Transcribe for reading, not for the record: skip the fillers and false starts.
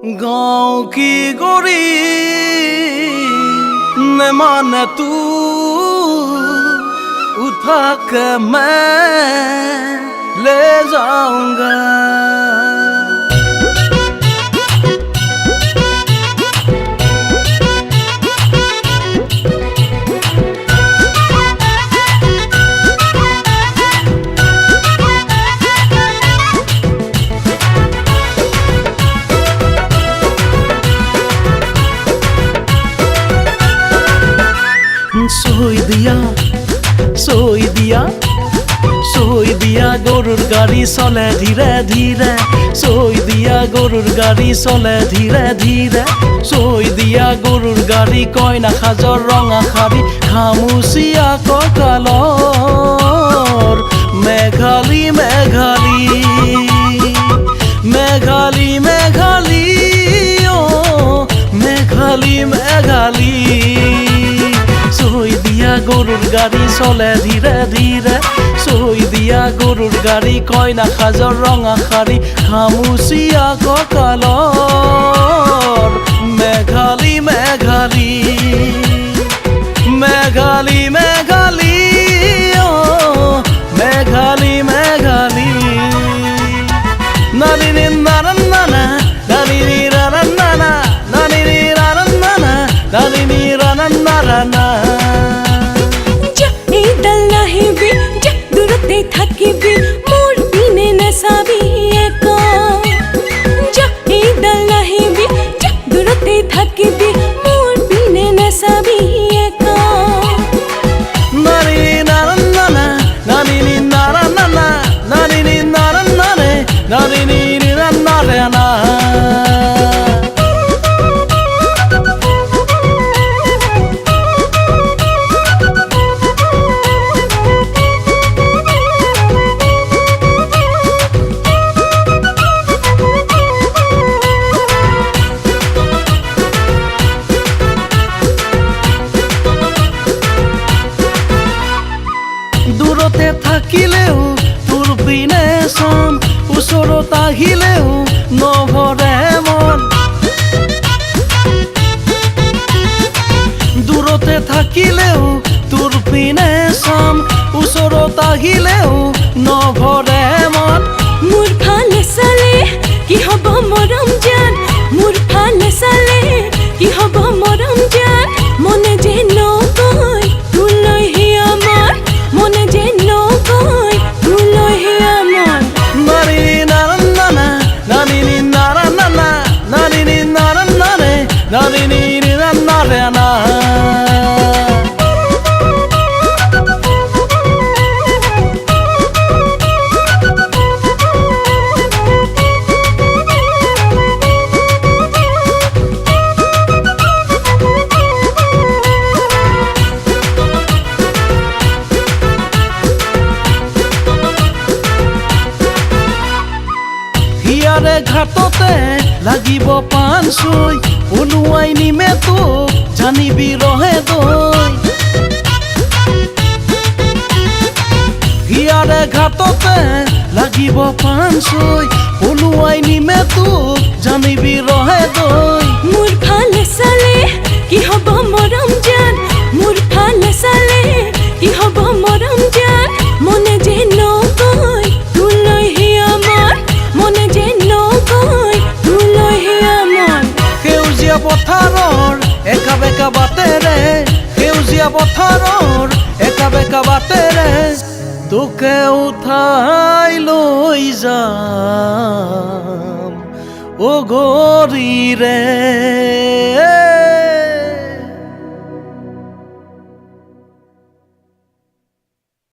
गाँव की गोरी न माने तू उठा के मैं ले जाऊंगा। সই দিয়া গরুর গাড়ি চলে ধীরে ধীরে, সই দিয়া গরুর গাড়ি চলে ধীরে ধীরে, সই দিয়া গরুর গাড়ি কয়না সাজৰ ৰঙা শাড়ী খামুচিয়া কঁকালৰ মেঘালী মেঘালী মেঘালী মেঘালী ও মেঘালী মেঘালী। সই দিয়া গৰুৰ গাড়ি চলে ধীৰে ধীৰে, সই দিয়া গৰুৰ গাড়ি কয়না সাজৰ ৰঙা শাড়ী খামুচিয়া কঁকালৰ মেঘালী মেঘালী মেঘালী মেঘালী ও মেঘালী মেঘালী। নানিনি নারান্নানা নানিনি রারান্নানা নানিনি রারান্নানা নানিনি রারান্নানা। থাকিবি মোর বিনে নাচাবি একা, যা এই ডাল নাহিবি যা দূৰতে থাকিবি মোৰ বিনে নাচাবি একা। নানিনি নাৰান্নানা নানিনি নাৰান্নানা নানিনি নাৰান্নানে নানিনি ৰান্নানা। দূৰতে থাকিলেও তোৰ পিনে চাম, ওচৰত আহিলেও নভৰে মন। দূৰতে থাকিলেও তোৰ পিনে চাম, ওচৰত আহিলেও নভৰে মন। মোৰ ফালে চালে কি হ'ব মৰম জান, মোৰ ফালে চালে কি হ'ব মৰম জান। মনে যে নকয় তোলৈহে আমাৰ, মনে যে নকয় তোলৈহে আমাৰ। নানিনি নাৰান্নানা নানিনি নাৰান্নানা নানিনি নাৰান্নানে নানিনি ৰান্নানা। হিয়াৰে ঘাটতে লাগিব পান চুই, ওলোৱাই নিমে তোক জানিবি ৰহে দৈ। হিয়াৰে ঘাটতে লাগিব পান চুই, ওলোৱাই নিমে তোক জানিবি ৰহে দৈ। মোৰ ফালে চালে কি হ'ব মৰম জান, মোৰ ফালে চালে কি হ'ব মৰম জান। মনে যে নকয় তোলৈহে আমাৰ, মনে যে নকয় তোলৈহে আমাৰ। সেউজীয়া পথাৰৰ একা বেকা বাটেৰে, সেউজীয়া পথাৰৰ একা বেকা বাটেৰে তোকে উঠাই লৈ যাম অ গৰিৰে।